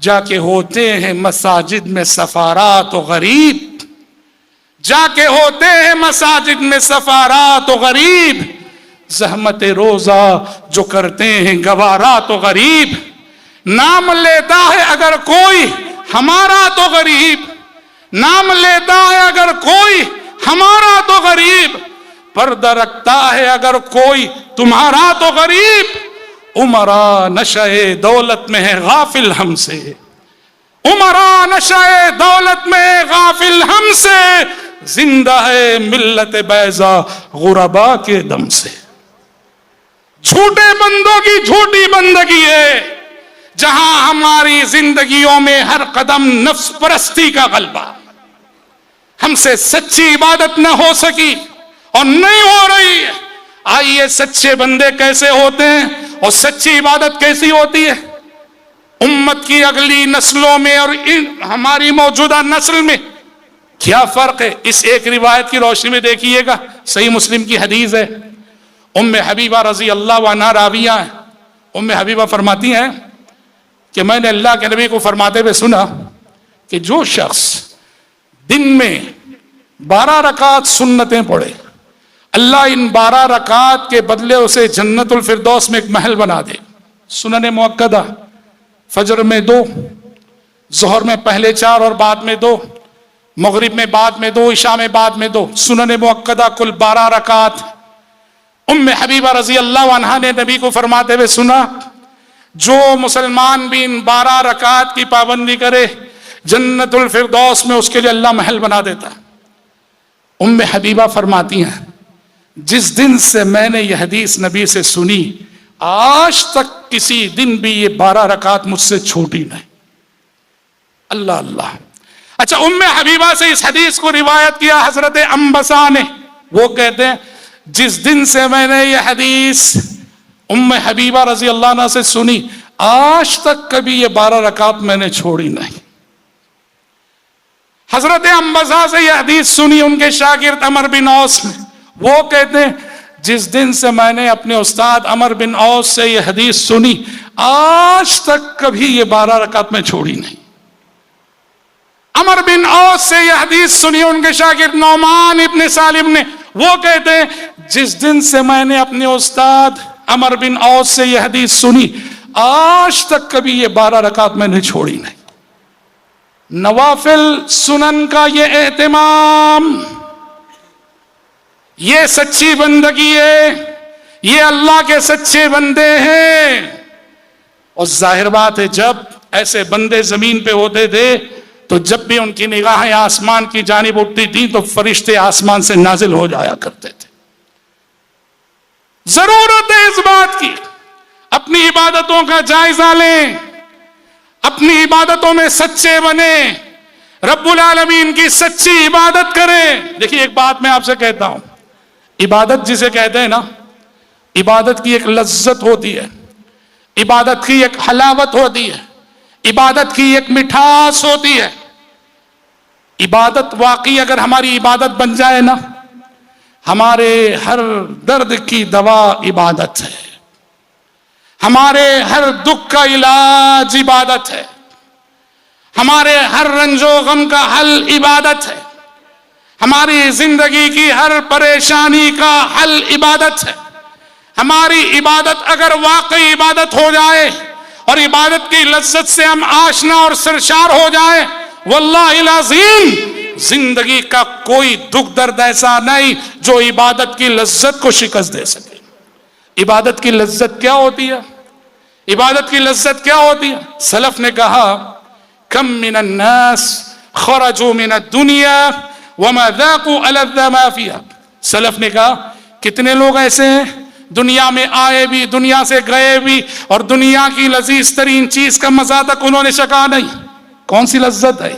جا کے ہوتے ہیں مساجد میں سفارات و غریب, جا کے ہوتے ہیں مساجد میں سفارات و غریب, زحمت روزہ جو کرتے ہیں گوارا تو غریب. نام لیتا ہے اگر کوئی ہمارا تو غریب, نام لیتا ہے اگر کوئی ہمارا تو غریب, پردہ رکھتا ہے اگر کوئی تمہارا تو غریب. عمرا نشے دولت میں ہے غافل ہم سے, عمرا نشے دولت میں ہے غافل ہم سے, زندہ ہے ملت بیضا غربا کے دم سے. جھوٹے بندوں کی جھوٹی بندگی ہے, جہاں ہماری زندگیوں میں ہر قدم نفس پرستی کا غلبہ, ہم سے سچی عبادت نہ ہو سکی اور نہیں ہو رہی ہے. آئیے سچے بندے کیسے ہوتے ہیں اور سچی عبادت کیسی ہوتی ہے. امت کی اگلی نسلوں میں اور ہماری موجودہ نسل میں کیا فرق ہے, اس ایک روایت کی روشنی میں دیکھیے گا. صحیح مسلم کی حدیث ہے, ام حبیبہ رضی اللہ عنہا راویہ ہیں. ام حبیبہ فرماتی ہیں کہ میں نے اللہ کے نبی کو فرماتے ہوئے سنا کہ جو شخص دن میں 12 رکعت سنتیں پڑھے, اللہ ان 12 رکعت کے بدلے اسے جنت الفردوس میں ایک محل بنا دے. سنن مؤکدہ, فجر میں 2, ظہر میں پہلے 4 اور بعد میں 2, مغرب میں بعد میں 2, عشاء میں بعد میں 2, سنن مؤکدہ کل 12 رکعت. ام حبیبہ رضی اللہ عنہا نے نبی کو فرماتے ہوئے سنا جو مسلمان بھی ان 12 رکعت کی پابندی کرے جنت الفردوس میں اس کے لیے اللہ محل بنا دیتا. ام حبیبہ فرماتی ہیں جس دن سے میں نے یہ حدیث نبی سے سنی آج تک کسی دن بھی یہ 12 رکعت مجھ سے چھوٹی نہیں. اللہ اللہ. اچھا, ام حبیبہ سے اس حدیث کو روایت کیا حضرت انبسا نے. وہ کہتے ہیں جس دن سے میں نے یہ حدیث ام حبیبہ رضی اللہ عنہ سے سنی آج تک کبھی یہ 12 رکعت میں نے چھوڑی نہیں. حضرت انبسا سے یہ حدیث سنی ان کے شاگرد عمر بن اوس نے. وہ کہتے ہیں جس دن سے میں نے اپنے استاد عمر بن اوس سے یہ حدیث سنی آج تک کبھی یہ 12 رکعت میں چھوڑی نہیں. عمر بن اوس سے یہ حدیث سنی ان کے شاگرد نعمان ابن سالم نے. وہ کہتے ہیں جس دن سے میں نے اپنے استاد عمر بن اوس سے یہ حدیث سنی آج تک کبھی یہ 12 رکعت میں نے چھوڑی نہیں. نوافل سنن کا یہ اہتمام، یہ سچی بندگی ہے، یہ اللہ کے سچے بندے ہیں. اور ظاہر بات ہے جب ایسے بندے زمین پہ ہوتے تھے تو جب بھی ان کی نگاہیں آسمان کی جانب اٹھتی تھیں تو فرشتے آسمان سے نازل ہو جایا کرتے تھے. ضرورت ہے اس بات کی اپنی عبادتوں کا جائزہ لیں، اپنی عبادتوں میں سچے بنیں، رب العالمین کی سچی عبادت کریں. دیکھیے ایک بات میں آپ سے کہتا ہوں، عبادت جسے کہتے ہیں نا، عبادت کی ایک لذت ہوتی ہے، عبادت کی ایک حلاوت ہوتی ہے، عبادت کی ایک مٹھاس ہوتی ہے. عبادت واقعی اگر ہماری عبادت بن جائے نا، ہمارے ہر درد کی دوا عبادت ہے، ہمارے ہر دکھ کا علاج عبادت ہے، ہمارے ہر رنج و غم کا حل عبادت ہے، ہماری زندگی کی ہر پریشانی کا حل عبادت ہے. ہماری عبادت اگر واقعی عبادت ہو جائے اور عبادت کی لذت سے ہم آشنا اور سرشار ہو جائیں، واللہ العظیم زندگی کا کوئی دکھ درد ایسا نہیں جو عبادت کی لذت کو شکست دے سکے. عبادت کی لذت کیا ہوتی ہے؟ عبادت کی لذت کیا ہوتی ہے؟ سلف نے کہا کم من الناس خرجوا من الدنیا وما ذاقوا ألذ ما فيها. سلف نے کہا کتنے لوگ ایسے ہیں دنیا میں آئے بھی، دنیا سے گئے بھی، اور دنیا کی لذیذ ترین چیز کا مزہ تک انہوں نے چکھا نہیں. کون سی لذت ہے؟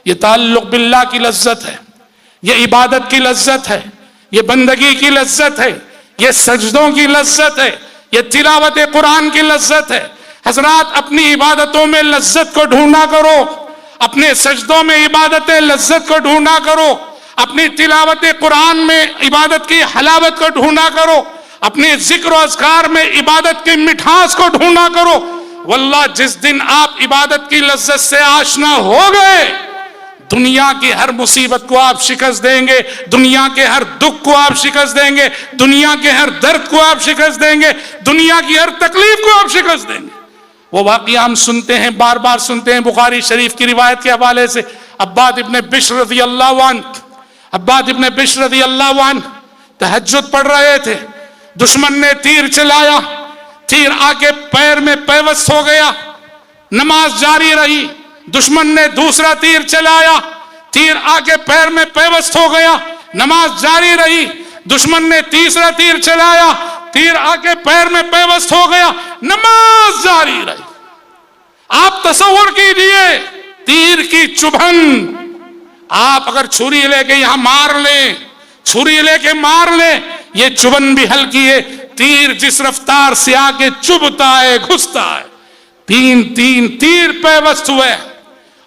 یہ تعلق باللہ کی لذت ہے، یہ عبادت کی لذت ہے، یہ بندگی کی لذت ہے، یہ سجدوں کی لذت ہے، یہ تلاوت قرآن کی لذت ہے. حضرات اپنی عبادتوں میں لذت کو ڈھونڈا کرو، اپنے سجدوں میں عبادت لذت کو ڈھونڈا کرو، اپنی تلاوت قرآن میں عبادت کی حلاوت کو ڈھونڈا کرو، اپنے ذکر و اذکار میں عبادت کی مٹھاس کو ڈھونڈا کرو. واللہ جس دن آپ عبادت کی لذت سے آشنا ہو گئے، دنیا کی ہر مصیبت کو آپ شکست دیں گے، دنیا کے ہر دکھ کو آپ شکست دیں گے، دنیا کے ہر درد کو آپ شکست دیں گے، دنیا کی ہر تکلیف کو آپ شکست دیں گے. وہ واقعہ ہم سنتے ہیں، بار بار سنتے ہیں، بخاری شریف کی روایت کے حوالے سے. عباد ابن بشر رضی اللہ عنہ تہجد پڑھ رہے تھے، دشمن نے تیر چلایا، تیر آ کے پیر میں پیوست ہو گیا، نماز جاری رہی. دشمن نے دوسرا تیر چلایا، تیر آ کے پیر میں پیوست ہو گیا، نماز جاری رہی. دشمن نے تیسرا تیر چلایا، تیر آ کے پیر میں پیوست ہو گیا، نماز جاری رہی. آپ تصور کیجئے تیر کی چبھن، آپ اگر چھری لے کے یہاں مار لیں، چھری لے کے مار لیں، یہ چبھن بھی ہلکی ہے. تیر جس رفتار سے آ کے چبھتا ہے، گھستا ہے. تین تیر پیوست ہوئے،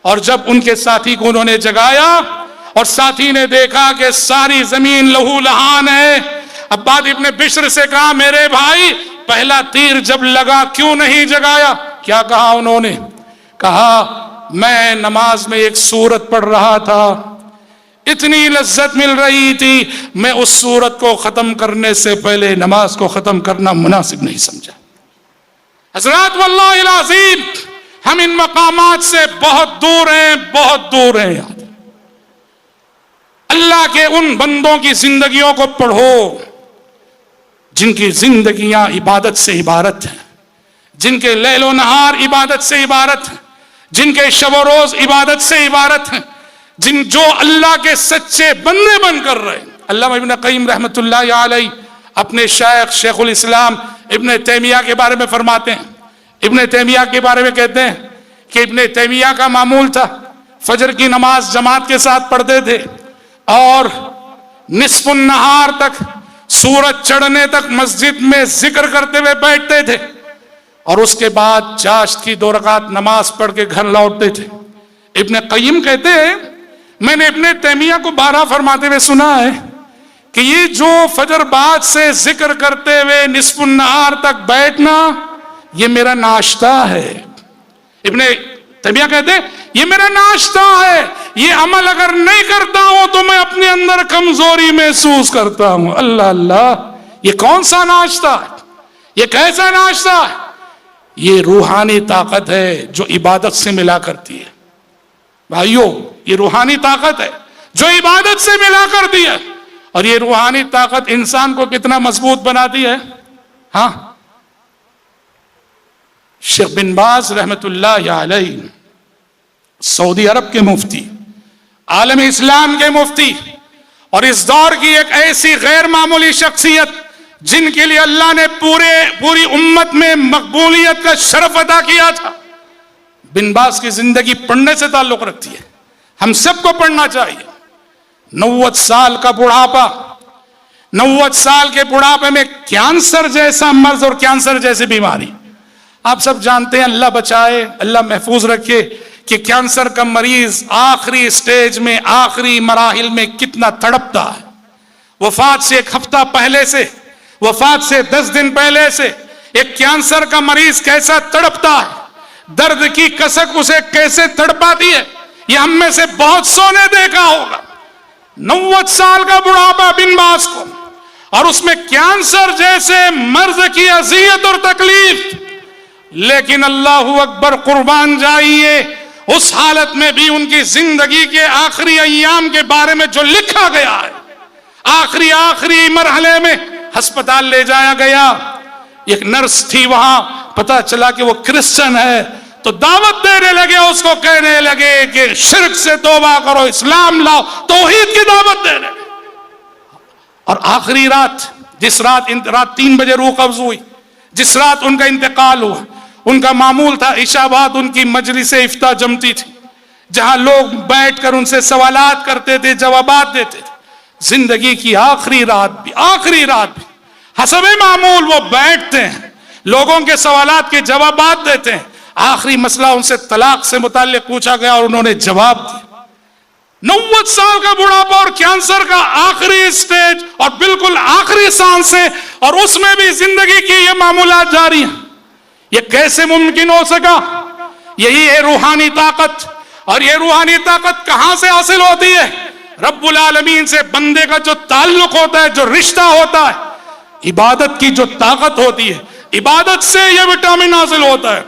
اور جب ان کے ساتھی کو انہوں نے جگایا اور ساتھی نے دیکھا کہ ساری زمین لہو لہان ہے، عباد ابن بشر سے کہا میرے بھائی پہلا تیر جب لگا کیوں نہیں جگایا؟ کیا کہا انہوں نے؟ کہا میں نماز میں ایک سورت پڑھ رہا تھا، اتنی لذت مل رہی تھی، میں اس سورت کو ختم کرنے سے پہلے نماز کو ختم کرنا مناسب نہیں سمجھا. حضرات واللہ العظیم ہم ان مقامات سے بہت دور ہیں، بہت دور ہیں. اللہ کے ان بندوں کی زندگیوں کو پڑھو جن کی زندگیاں عبادت سے عبارت ہیں، جن کے لیل و نہار عبادت سے عبارت ہیں، جن کے شب و روز عبادت سے عبارت ہیں، جو اللہ کے سچے بندے بن کر رہے ہیں. علامہ ابن قیم رحمۃ اللہ علیہ اپنے شیخ الاسلام ابن تیمیہ کے بارے میں فرماتے ہیں، ابن تیمیہ کے بارے میں کہتے ہیں کہ ابن تیمیہ کا معمول تھا فجر کی نماز جماعت کے ساتھ پڑھتے تھے اور نصف النہار تک، سورج چڑھنے تک مسجد میں ذکر کرتے ہوئے بیٹھتے تھے، اور اس کے بعد چاشت کی 2 رکعت نماز پڑھ کے گھر لوٹتے تھے. ابن قیم کہتے ہیں میں نے ابن تیمیہ کو بارہا فرماتے ہوئے سنا ہے کہ یہ جو فجر بعد سے ذکر کرتے ہوئے نصف النہار تک بیٹھنا، یہ میرا ناشتہ ہے. ابن تیمیہ کہتے ہیں یہ میرا ناشتہ ہے، یہ عمل اگر نہیں کرتا ہوں تو میں اپنے اندر کمزوری محسوس کرتا ہوں۔ اللہ اللہ، یہ کون سا ناشتہ ہے؟ یہ کیسا ناشتہ ہے؟ یہ روحانی طاقت ہے جو عبادت سے ملا کرتی ہے۔ بھائیو، یہ روحانی طاقت ہے جو عبادت سے ملا کرتی ہے، اور یہ روحانی طاقت انسان کو کتنا مضبوط بناتی ہے۔ ہاں، شیخ بن باز رحمت اللہ علیہ، سعودی عرب کے مفتی، عالم اسلام کے مفتی، اور اس دور کی ایک ایسی غیر معمولی شخصیت جن کے لیے اللہ نے پوری امت میں مقبولیت کا شرف عطا کیا تھا۔ بن باز کی زندگی پڑھنے سے تعلق رکھتی ہے، ہم سب کو پڑھنا چاہیے۔ 90 سال کا بڑھاپا، 90 سال کے بڑھاپے میں کینسر جیسا مرض اور کینسر جیسی بیماری، آپ سب جانتے ہیں، اللہ بچائے، اللہ محفوظ رکھے کہ کینسر کا مریض آخری سٹیج میں، آخری مراحل میں کتنا تڑپتا ہے۔ وفات سے ایک ہفتہ پہلے سے، وفات سے 10 دن پہلے سے ایک کینسر کا مریض کیسا تڑپتا ہے، درد کی کسک اسے کیسے تڑپاتی ہے، یہ ہم میں سے بہت سو نے دیکھا ہوگا۔ 90 سال کا بڑھاپا بن باز کو، اور اس میں کینسر جیسے مرض کی اذیت اور تکلیف، لیکن اللہ اکبر، قربان جائیے، اس حالت میں بھی ان کی زندگی کے آخری ایام کے بارے میں جو لکھا گیا ہے، آخری مرحلے میں ہسپتال لے جایا گیا، ایک نرس تھی وہاں، پتا چلا کہ وہ کرسچن ہے، تو دعوت دینے لگے، اس کو کہنے لگے کہ شرک سے توبہ کرو، اسلام لاؤ، توحید کی دعوت دینے لگے۔ اور آخری رات، جس رات 3 بجے روح قبض ہوئی، جس رات ان کا انتقال ہوا، ان کا معمول تھا عشاء بعد ان کی مجلس افتاء جمتی تھی، جہاں لوگ بیٹھ کر ان سے سوالات کرتے تھے، جوابات دیتے تھے۔ زندگی کی آخری رات بھی حسب معمول وہ بیٹھتے ہیں، لوگوں کے سوالات کے جوابات دیتے ہیں۔ آخری مسئلہ ان سے طلاق سے متعلق پوچھا گیا اور انہوں نے جواب دیا۔ 90 سال کا بڑھاپا اور کینسر کا آخری سٹیج اور بالکل آخری سانسیں، اور اس میں بھی زندگی کی یہ معمولات جاری ہیں۔ یہ کیسے ممکن ہو سکا؟ یہی ہے روحانی طاقت، اور یہ روحانی طاقت کہاں سے حاصل ہوتی ہے؟ رب العالمین سے بندے کا جو تعلق ہوتا ہے، جو رشتہ ہوتا ہے، عبادت کی جو طاقت ہوتی ہے، عبادت سے یہ وٹامن حاصل ہوتا ہے۔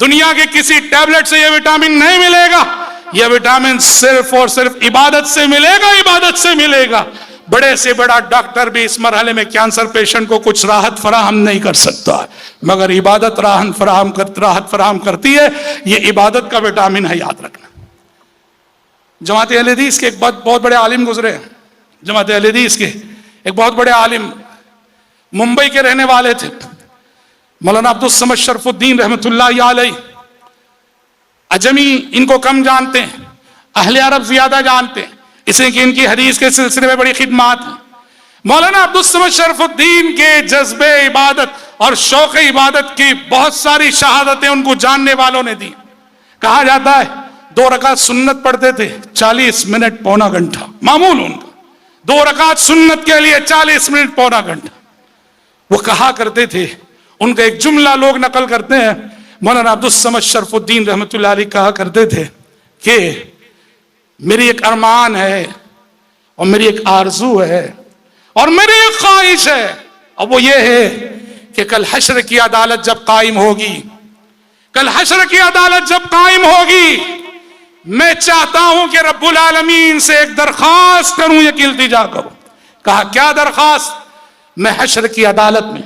دنیا کے کسی ٹیبلٹ سے یہ وٹامن نہیں ملے گا، یہ وٹامن صرف اور صرف عبادت سے ملے گا، عبادت سے ملے گا۔ بڑے سے بڑا ڈاکٹر بھی اس مرحلے میں کینسر پیشنٹ کو کچھ راحت فراہم نہیں کر سکتا، مگر عبادت راحت فراہم کرتی ہے۔ یہ عبادت کا وٹامن ہے، یاد رکھنا۔ جماعت اہل حدیث کے ایک بہت بڑے عالم گزرے ہیں، جماعت اہل حدیث کے ایک بہت بڑے عالم، ممبئی کے رہنے والے تھے، مولانا عبدالصمد شرف الدین رحمت اللہ علیہ۔ عجمی ان کو کم جانتے ہیں، اہل عرب زیادہ جانتے ہیں، اس لیے کہ ان کی حدیث کے سلسلے میں بڑی خدمات ہیں۔ مولانا عبدالصمد شرف الدین کے جذبے عبادت اور شوق عبادت کی بہت ساری شہادتیں ان کو جاننے والوں نے دی۔ کہا جاتا ہے 2 رکعت سنت پڑھتے تھے، 40 منٹ پونا گھنٹہ معمول ان کا، 2 رکعت سنت کے لیے 40 منٹ پونا گھنٹہ۔ وہ کہا کرتے تھے، ان کا ایک جملہ لوگ نقل کرتے ہیں، مولانا عبدالصمد شرف الدین رحمت اللہ علیہ کہا کرتے تھے کہ میری ایک ارمان ہے، اور میری ایک آرزو ہے، اور میری ایک خواہش ہے، اور وہ یہ ہے کہ کل حشر کی عدالت جب قائم ہوگی، کل حشر کی عدالت جب قائم ہوگی، میں چاہتا ہوں کہ رب العالمین سے ایک درخواست کروں، ایک التجا کروں۔ کہا کیا درخواست؟ میں حشر کی عدالت میں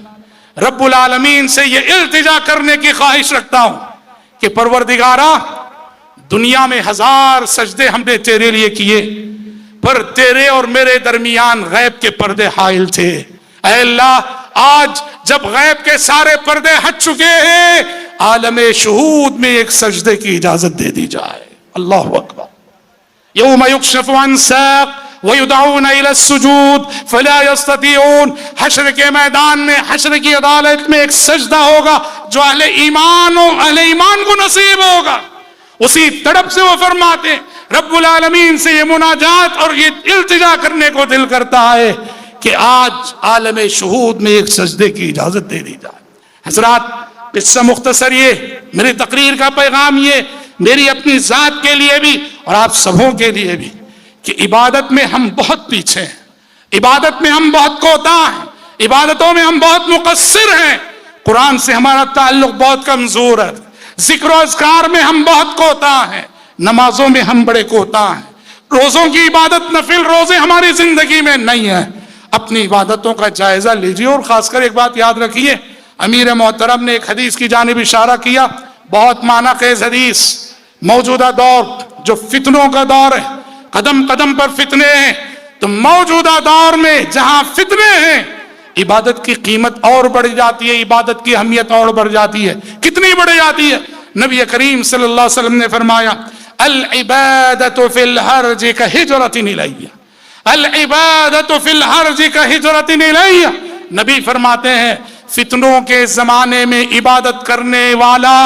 رب العالمین سے یہ التجا کرنے کی خواہش رکھتا ہوں کہ پروردگارا، دنیا میں 1000 سجدے ہم نے تیرے لیے کیے، پر تیرے اور میرے درمیان غیب کے پردے حائل تھے۔ اے اللہ، آج جب غیب کے سارے پردے ہٹ چکے ہیں، عالم شہود میں ایک سجدے کی اجازت دے دی جائے۔ اللہ اکبر۔ یوم یکشف عن ساق وَيُدْعَوْنَ إِلَى السُّجُودِ فَلَا يَسْتَطِيعُونَ۔ حشر کے میدان میں، حشر کی عدالت میں ایک سجدہ ہوگا جو اہل ایمان کو نصیب ہوگا۔ اسی تڑپ سے وہ فرماتے ہیں، رب العالمین سے یہ مناجات اور یہ التجا کرنے کو دل کرتا ہے کہ آج عالم شہود میں ایک سجدے کی اجازت دے دی جائے۔ حضرات، قصہ مختصر یہ، میری تقریر کا پیغام یہ میری اپنی ذات کے لیے بھی اور آپ سبوں کے لیے بھی، کہ عبادت میں ہم بہت پیچھے ہیں، عبادت میں ہم بہت کوتاہ ہیں، عبادتوں میں ہم بہت مقصر ہیں، قرآن سے ہمارا تعلق بہت کمزور ہے، ذکر و اذکار میں ہم بہت کوتاہ ہیں، نمازوں میں ہم بڑے کوتاہ ہیں، روزوں کی عبادت نفل روزے ہماری زندگی میں نہیں ہیں۔ اپنی عبادتوں کا جائزہ لیجیے، اور خاص کر ایک بات یاد رکھیے، امیر محترم نے ایک حدیث کی جانب اشارہ کیا، بہت معنی خیز حدیث۔ موجودہ دور جو فتنوں کا دور ہے، قدم قدم پر فتنے ہیں، تو موجودہ دور میں جہاں فتنے ہیں عبادت کی قیمت اور بڑھ جاتی ہے، عبادت کی اہمیت اور بڑھ جاتی ہے۔ کتنی بڑھ جاتی ہے؟ نبی کریم صلی اللہ علیہ وسلم نے فرمایا العبادت فی الحرج کہجرۃ الیہ، العبادت فی الحرج کہجرۃ الیہ۔ نبی فرماتے ہیں فتنوں کے زمانے میں عبادت کرنے والا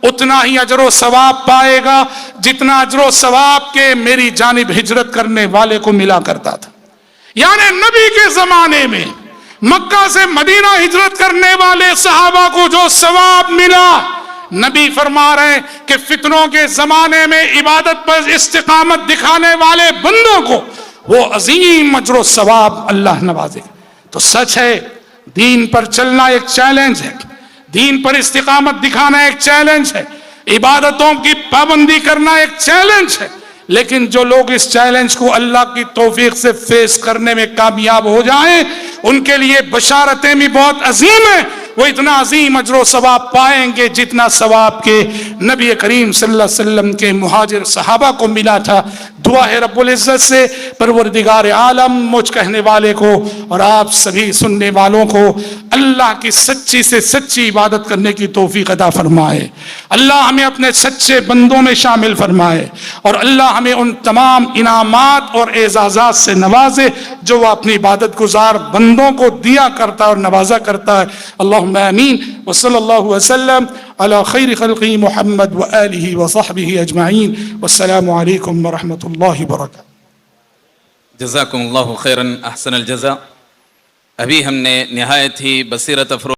اتنا ہی اجر و ثواب پائے گا جتنا اجر و ثواب کے میری جانب ہجرت کرنے والے کو ملا کرتا تھا۔ یعنی نبی کے زمانے میں مکہ سے مدینہ ہجرت کرنے والے صحابہ کو جو ثواب ملا، نبی فرما رہے ہیں کہ فتنوں کے زمانے میں عبادت پر استقامت دکھانے والے بندوں کو وہ عظیم اجر و ثواب اللہ نوازے۔ تو سچ ہے دین پر چلنا ایک چیلنج ہے، دین پر استقامت دکھانا ایک چیلنج ہے، عبادتوں کی پابندی کرنا ایک چیلنج ہے، لیکن جو لوگ اس چیلنج کو اللہ کی توفیق سے فیس کرنے میں کامیاب ہو جائیں ان کے لیے بشارتیں بھی بہت عظیم ہیں، وہ اتنا عظیم اجر و ثواب پائیں گے جتنا ثواب کے نبی کریم صلی اللہ علیہ وسلم کے مہاجر صحابہ کو ملا تھا۔ دعا ہے رب العزت سے پروردگار عالم مجھ کہنے والے کو اور آپ سبھی سننے والوں کو اللہ کی سچی سے سچی عبادت کرنے کی توفیق عطا فرمائے، اللہ ہمیں اپنے سچے بندوں میں شامل فرمائے، اور اللہ ہمیں ان تمام انعامات اور اعزازات سے نوازے جو وہ اپنی عبادت گزار بندوں کو دیا کرتا اور نوازا کرتا ہے۔ اللہم آمین، وصلی اللہ وسلم علی خیر خلقی محمد وآلہ وصحبہ اجمعین، والسلام علیکم ورحمۃ اللہ وبرکاتہ۔ جزاکم اللہ خیرا احسن الجزا۔ ابھی ہم نے نہایت ہی بصیرت افروز